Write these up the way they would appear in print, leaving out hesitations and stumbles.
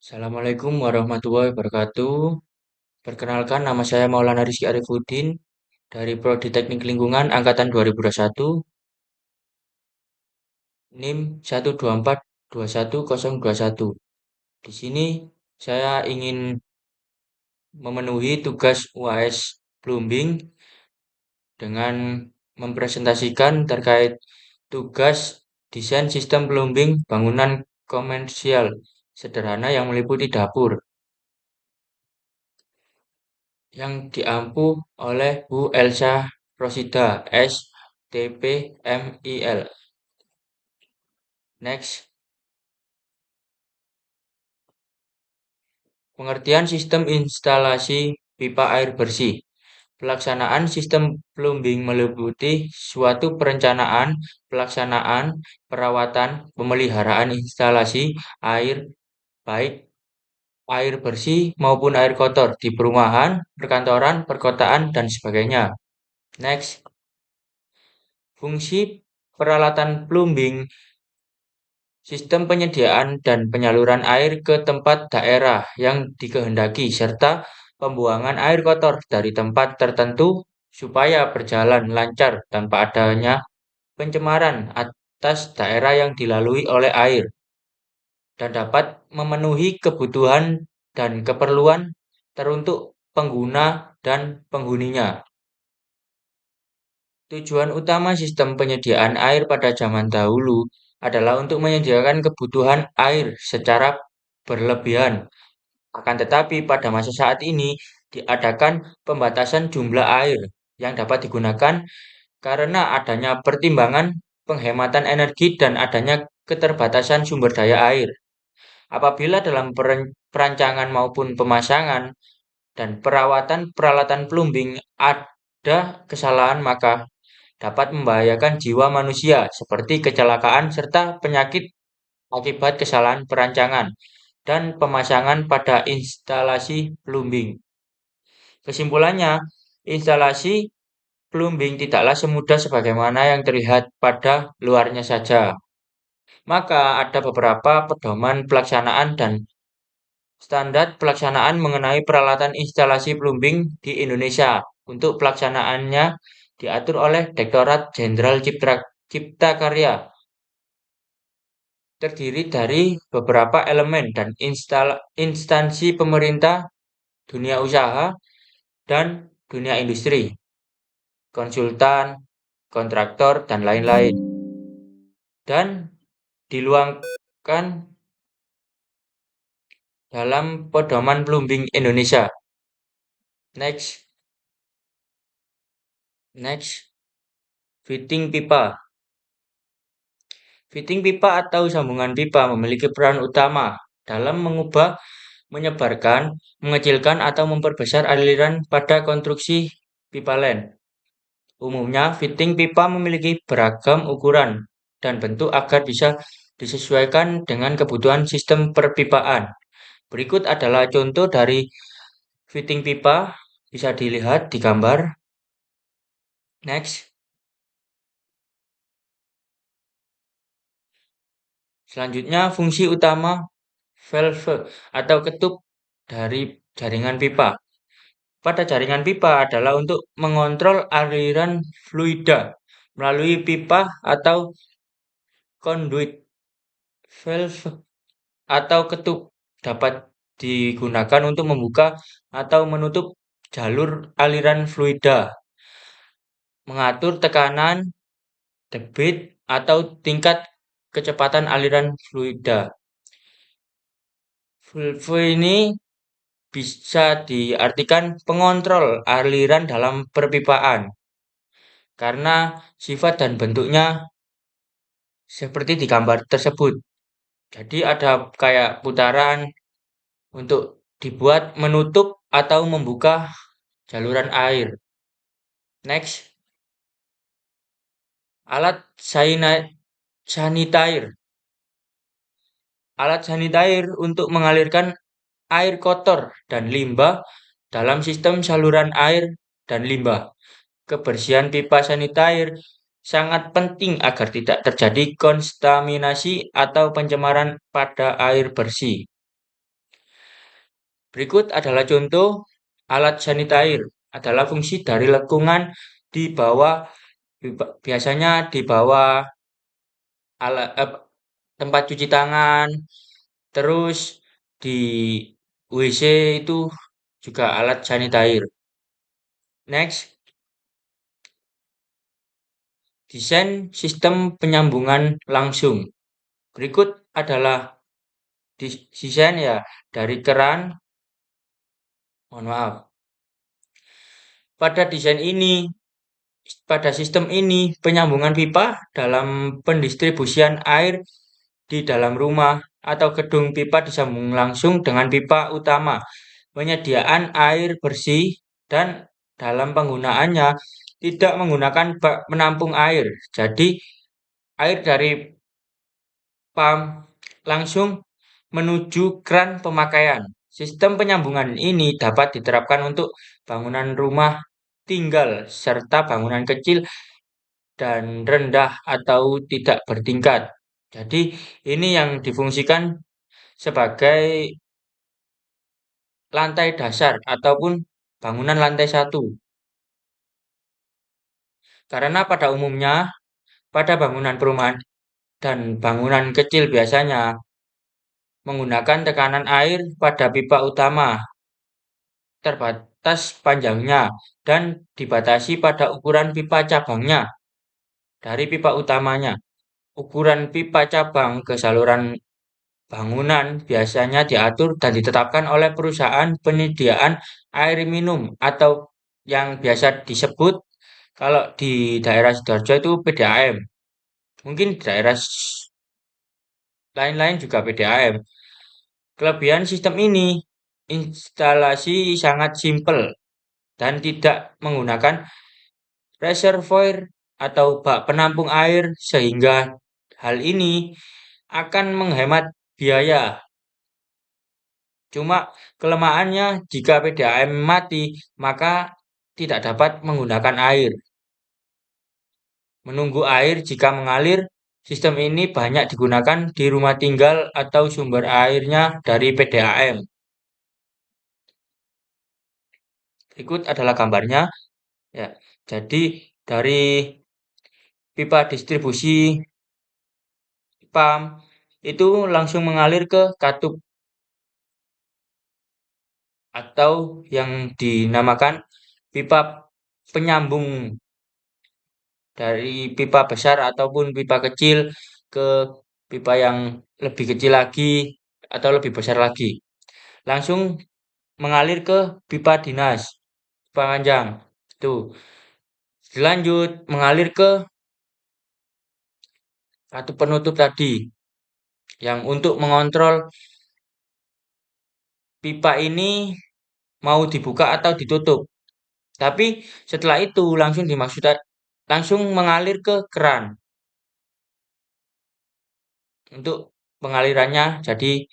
Assalamualaikum warahmatullahi wabarakatuh. Perkenalkan, nama saya Maulana Rizky Arifuddin dari Prodi Teknik Lingkungan Angkatan 2021, NIM 1242101. Di sini saya ingin memenuhi tugas UAS Plumbing dengan mempresentasikan terkait tugas desain sistem plumbing bangunan komersial sederhana yang meliputi dapur, yang diampu oleh Bu Elsa Rosida, STPMIL. Next, pengertian sistem instalasi pipa air bersih. Pelaksanaan sistem plumbing meliputi suatu perencanaan, pelaksanaan, perawatan, pemeliharaan instalasi air, baik air bersih maupun air kotor di perumahan, perkantoran, perkotaan, dan sebagainya. Next, fungsi peralatan plumbing, sistem penyediaan dan penyaluran air ke tempat daerah yang dikehendaki, serta pembuangan air kotor dari tempat tertentu supaya berjalan lancar tanpa adanya pencemaran atas daerah yang dilalui oleh air dan dapat memenuhi kebutuhan dan keperluan teruntuk pengguna dan penghuninya. Tujuan utama sistem penyediaan air pada zaman dahulu adalah untuk menyediakan kebutuhan air secara berlebihan. Akan tetapi pada masa saat ini diadakan pembatasan jumlah air yang dapat digunakan karena adanya pertimbangan penghematan energi dan adanya keterbatasan sumber daya air. Apabila dalam perancangan maupun pemasangan dan perawatan peralatan plumbing ada kesalahan, maka dapat membahayakan jiwa manusia seperti kecelakaan serta penyakit akibat kesalahan perancangan dan pemasangan pada instalasi plumbing. Kesimpulannya, instalasi plumbing tidaklah semudah sebagaimana yang terlihat pada luarnya saja. Maka ada beberapa pedoman pelaksanaan dan standar pelaksanaan mengenai peralatan instalasi plumbing di Indonesia. Untuk pelaksanaannya diatur oleh Direktorat Jenderal Cipta Karya, terdiri dari beberapa elemen dan instansi pemerintah, dunia usaha, dan dunia industri, konsultan, kontraktor, dan lain-lain. Dan diluangkan dalam Pedoman Plumbing Indonesia. Next, fitting pipa. Fitting pipa atau sambungan pipa memiliki peran utama dalam mengubah, menyebarkan, mengecilkan, atau memperbesar aliran pada konstruksi pipa lain. Umumnya, fitting pipa memiliki beragam ukuran dan bentuk agar bisa disesuaikan dengan kebutuhan sistem perpipaan. Berikut adalah contoh dari fitting pipa, bisa dilihat di gambar. Next. Selanjutnya, fungsi utama valve atau ketup dari jaringan pipa. Pada jaringan pipa adalah untuk mengontrol aliran fluida melalui pipa atau conduit. Valve atau ketup dapat digunakan untuk membuka atau menutup jalur aliran fluida, mengatur tekanan, debit, atau tingkat kecepatan aliran fluida. Valve ini bisa diartikan pengontrol aliran dalam perpipaan karena sifat dan bentuknya seperti di gambar tersebut. Jadi ada kayak putaran untuk dibuat menutup atau membuka jaluran air. Next, alat sanitizer. Alat sanitizer untuk mengalirkan air kotor dan limbah dalam sistem saluran air dan limbah. Kebersihan pipa sanitizer sangat penting agar tidak terjadi kontaminasi atau pencemaran pada air bersih. Berikut adalah contoh alat sanitair. Adalah fungsi dari lengkungan di bawah, biasanya di bawah alat, tempat cuci tangan, terus di WC itu juga alat sanitair. Next, desain sistem penyambungan langsung. Berikut adalah desain ya dari keran, mohon maaf. Pada desain ini, pada sistem ini, penyambungan pipa dalam pendistribusian air di dalam rumah atau gedung pipa disambung langsung dengan pipa utama. Penyediaan air bersih dan dalam penggunaannya tidak menggunakan bak penampung air. Jadi, air dari pump langsung menuju keran pemakaian. Sistem penyambungan ini dapat diterapkan untuk bangunan rumah tinggal serta bangunan kecil dan rendah atau tidak bertingkat. Jadi ini yang difungsikan sebagai lantai dasar ataupun bangunan lantai satu. Karena pada umumnya pada bangunan perumahan dan bangunan kecil biasanya menggunakan tekanan air pada pipa utama terbatas panjangnya dan dibatasi pada ukuran pipa cabangnya dari pipa utamanya. Ukuran pipa cabang ke saluran bangunan biasanya diatur dan ditetapkan oleh perusahaan penyediaan air minum atau yang biasa disebut kalau di daerah Sidoarjo itu PDAM. Mungkin di daerah lain-lain juga PDAM. Kelebihan sistem ini, instalasi sangat simpel dan tidak menggunakan reservoir atau bak penampung air sehingga hal ini akan menghemat biaya. Cuma kelemahannya jika PDAM mati maka tidak dapat menggunakan air. Menunggu air jika mengalir, sistem ini banyak digunakan di rumah tinggal atau sumber airnya dari PDAM. Berikut adalah gambarnya. Ya, jadi dari pipa distribusi pump itu langsung mengalir ke katup atau yang dinamakan pipa penyambung dari pipa besar ataupun pipa kecil ke pipa yang lebih kecil lagi atau lebih besar lagi. Langsung mengalir ke pipa dinas, pipa panjang. Tuh, dilanjut mengalir ke katup penutup tadi yang untuk mengontrol pipa ini mau dibuka atau ditutup. Tapi setelah itu langsung mengalir ke keran untuk pengalirannya. Jadi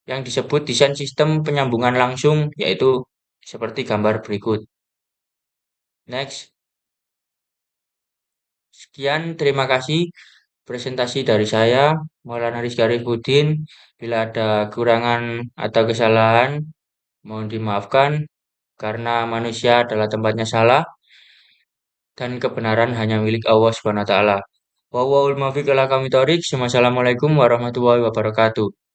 yang disebut desain sistem penyambungan langsung yaitu seperti gambar berikut. Next, sekian terima kasih presentasi dari saya Maulana Rizky Arifudin. Bila ada kekurangan atau kesalahan mohon dimaafkan karena manusia adalah tempatnya salah dan kebenaran hanya milik Allah Subhanahu wa taala. Wallahul muwaffiq ila aqwamit thoriq. Wassalamualaikum warahmatullahi wabarakatuh.